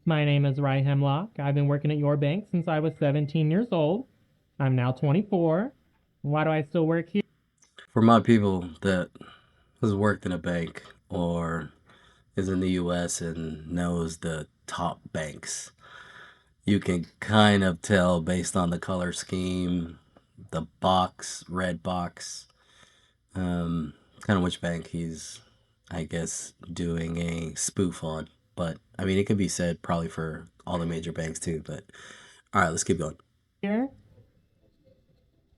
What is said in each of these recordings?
My name is Rye Hemlock. I've been working at your bank since I was 17 years old. I'm now 24. Why do I still work here? For my people that has worked in a bank or is in the US and knows the top banks, you can kind of tell based on the color scheme, the box, red box, kind of which bank he's, I guess, doing a spoof on. But I mean, it could be said probably for all the major banks too. But all right, let's keep going. I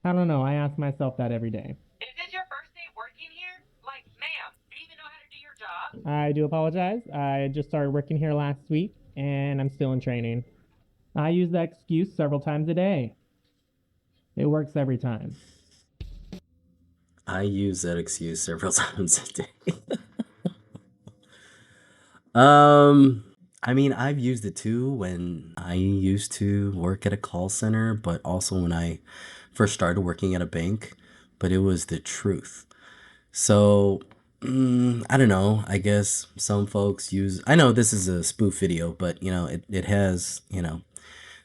don't know. I ask myself that every day. Is this your first day working here? Like, ma'am, do you even know how to do your job? I do apologize. I just started working here last week and I'm still in training. I use that excuse several times a day. It works every time. I use that excuse several times a day. Um, I mean, I've used it too when I used to work at a call center, but also when I first started working at a bank, but it was the truth. So, I don't know. I guess some folks use, I know this is a spoof video, but it has,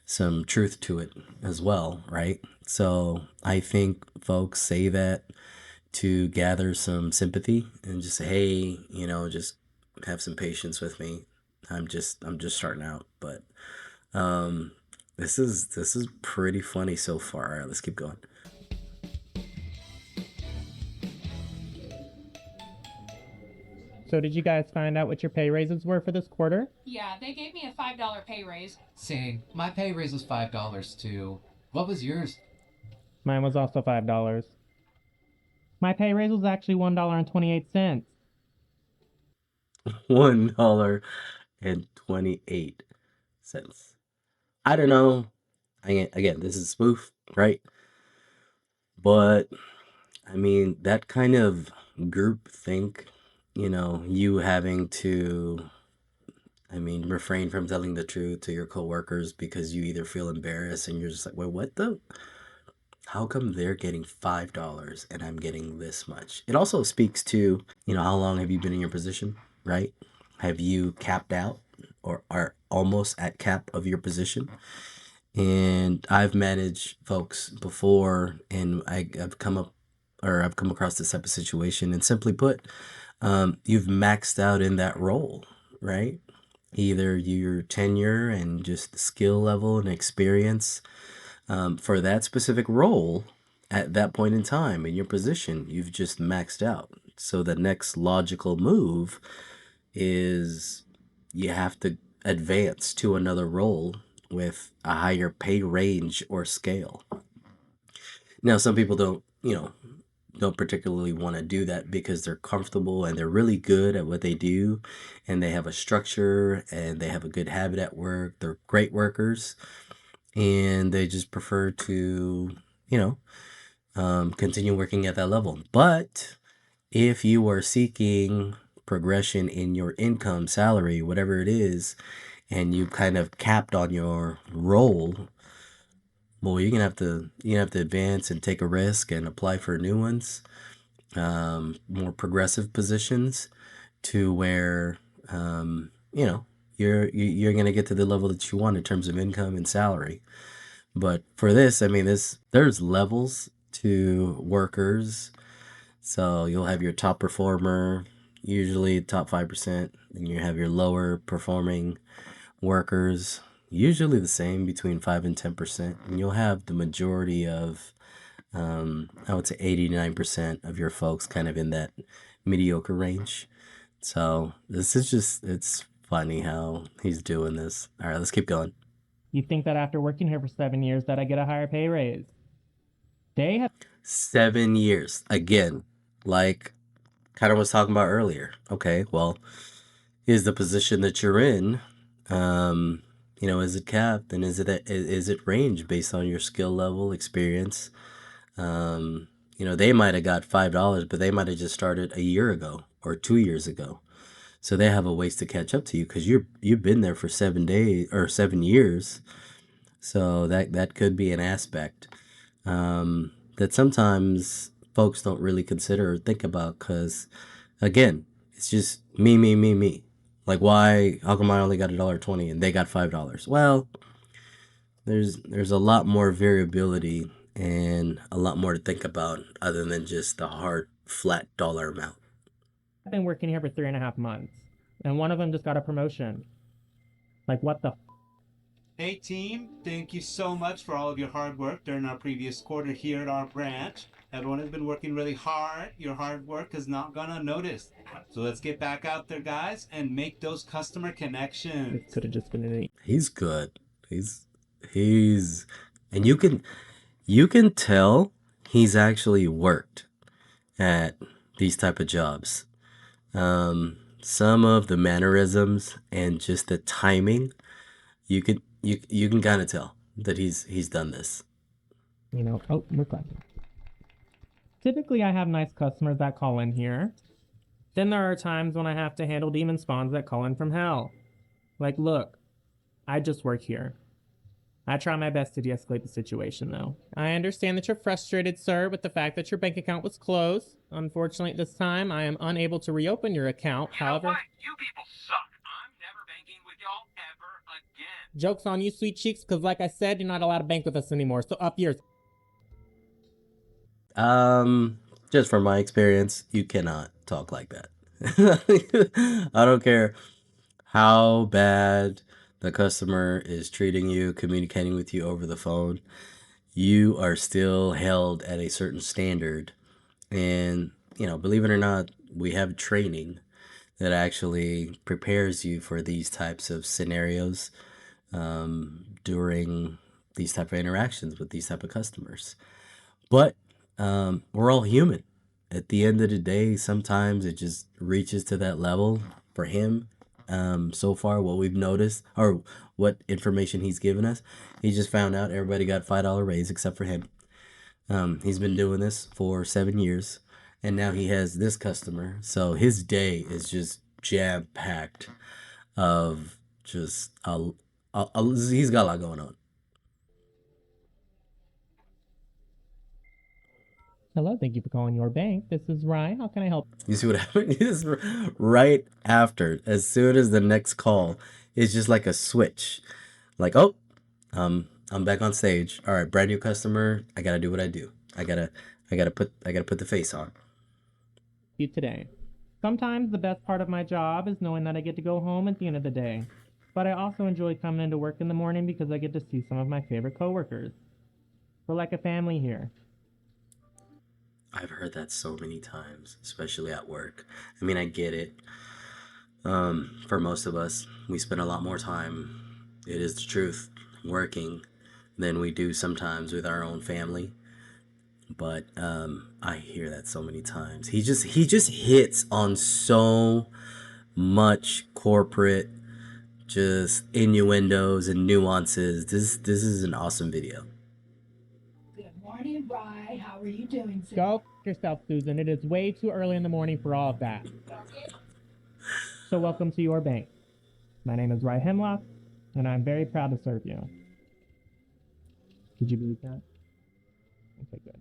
some truth to it as well, right? So I think folks say that to gather some sympathy and just say, hey, just have some patience with me. I'm just starting out, but um, this is pretty funny so far. All right, let's keep going. So, did you guys find out what your pay raises were for this quarter? Yeah, they gave me a $5 pay raise. Same. My pay raise was $5 too. What was yours? Mine was also $5. My pay raise was actually $1.28. $1.28. I don't know. Again, this is spoof, right? But I mean, that kind of group think, you having to, I mean, refrain from telling the truth to your coworkers because you either feel embarrassed and you're just like, wait, what the? How come they're getting $5 and I'm getting this much? It also speaks to, how long have you been in your position, right? Have you capped out or are almost at cap of your position? And I've managed folks before and I've come up or I've come across this type of situation. And simply put, you've maxed out in that role, right? Either your tenure and just the skill level and experience for that specific role at that point in time in your position, you've just maxed out. So the next logical move is you have to advance to another role with a higher pay range or scale. Now, some people don't particularly want to do that because they're comfortable and they're really good at what they do and they have a structure and they have a good habit at work. They're great workers and they just prefer to, you know, continue working at that level. But if you are seeking progression in your income, salary, whatever it is, and you kind of capped on your role, well, you're gonna have to advance and take a risk and apply for new ones, more progressive positions, to where you're gonna get to the level that you want in terms of income and salary. But for this, I mean, there's levels to workers. So you'll have your top performer, usually top 5%, and you have your lower performing workers, usually the same between 5 and 10%. And you'll have the majority of, I would say 89% of your folks kind of in that mediocre range. So this is just, it's funny how he's doing this. All right, let's keep going. You think that after working here for 7 years that I get a higher pay raise? They have 7 years. Again, like kind of was talking about earlier. Okay, well, is the position that you're in, is it capped and is it range based on your skill level, experience? They might have got $5, but they might have just started a year ago or 2 years ago. So they have a ways to catch up to you because you've been there for 7 days or 7 years. So that could be an aspect that sometimes folks don't really consider or think about because, again, it's just me, me, me, me. Like, why? How come I only got $1.20 and they got $5? Well, there's a lot more variability and a lot more to think about other than just the hard flat dollar amount. I've been working here for 3.5 months, and one of them just got a promotion. Like, what the? Hey team, thank you so much for all of your hard work during our previous quarter here at our branch. Everyone has been working really hard. Your hard work has not gone unnoticed. So let's get back out there, guys, and make those customer connections. This could have just been an. He's good. He's and you can tell he's actually worked at these type of jobs. Some of the mannerisms and just the timing, you can kind of tell that he's done this. Oh, we're clapping. Typically, I have nice customers that call in here. Then there are times when I have to handle demon spawns that call in from hell. Like, look, I just work here. I try my best to de-escalate the situation, though. I understand that you're frustrated, sir, with the fact that your bank account was closed. Unfortunately, at this time, I am unable to reopen your account. You know what? You people suck. I'm never banking with y'all ever again. Joke's on you, sweet cheeks, because like I said, you're not allowed to bank with us anymore, so up yours. Just from my experience, you cannot talk like that. I don't care how bad the customer is treating you, communicating with you over the phone. You are still held at a certain standard. And, believe it or not, we have training that actually prepares you for these types of scenarios during these type of interactions with these type of customers. But we're all human. At the end of the day, sometimes it just reaches to that level for him. So far, what we've noticed, or what information he's given us, he just found out everybody got $5 raise except for him. He's been doing this for 7 years, and now he has this customer. So his day is just jam packed of just he's got a lot going on. Hello, thank you for calling your bank. This is Ryan. How can I help? You see what happened? It's right after, as soon as the next call, it's just like a switch. Like, oh, I'm back on stage. All right, brand new customer. I gotta do what I do. I gotta put the face on. You today. Sometimes the best part of my job is knowing that I get to go home at the end of the day. But I also enjoy coming into work in the morning because I get to see some of my favorite coworkers. We're like a family here. I've heard that so many times, especially at work. I mean, I get it. For most of us, we spend a lot more time, it is the truth, working than we do sometimes with our own family. But I hear that so many times. He just hits on so much corporate just innuendos and nuances. This is an awesome video. Good morning, Rye. How are you doing today? Go f yourself, Susan. It is way too early in the morning for all of that. So welcome to your bank. My name is Rye Hemlock, and I'm very proud to serve you. Could you believe that? Okay, good.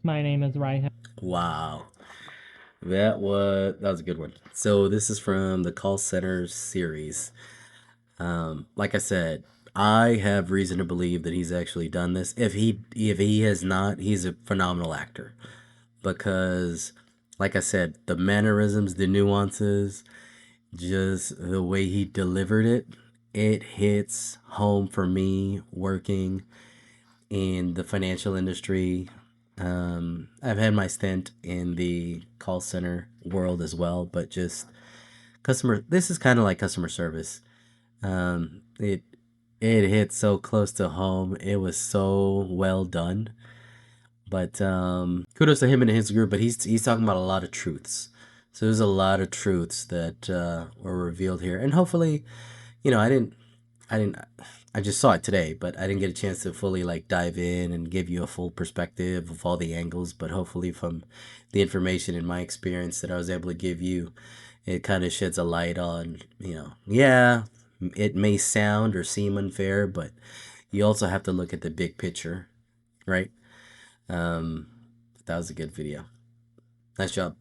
My name is Rye Hemlock. Wow. That was a good one. So this is from the call center series. Like I said, I have reason to believe that he's actually done this. If he has not, he's a phenomenal actor. Because, like I said, the mannerisms, the nuances, just the way he delivered it, it hits home for me working in the financial industry. I've had my stint in the call center world as well, but just this is kind of like customer service. It hit so close to home. It was so well done. But kudos to him and his group. But he's talking about a lot of truths. So there's a lot of truths that were revealed here, and hopefully, I just saw it today, but I didn't get a chance to fully dive in and give you a full perspective of all the angles. But hopefully, from the information and my experience that I was able to give you, it kind of sheds a light on, yeah, it may sound or seem unfair, but you also have to look at the big picture, right? That was a good video. Nice job.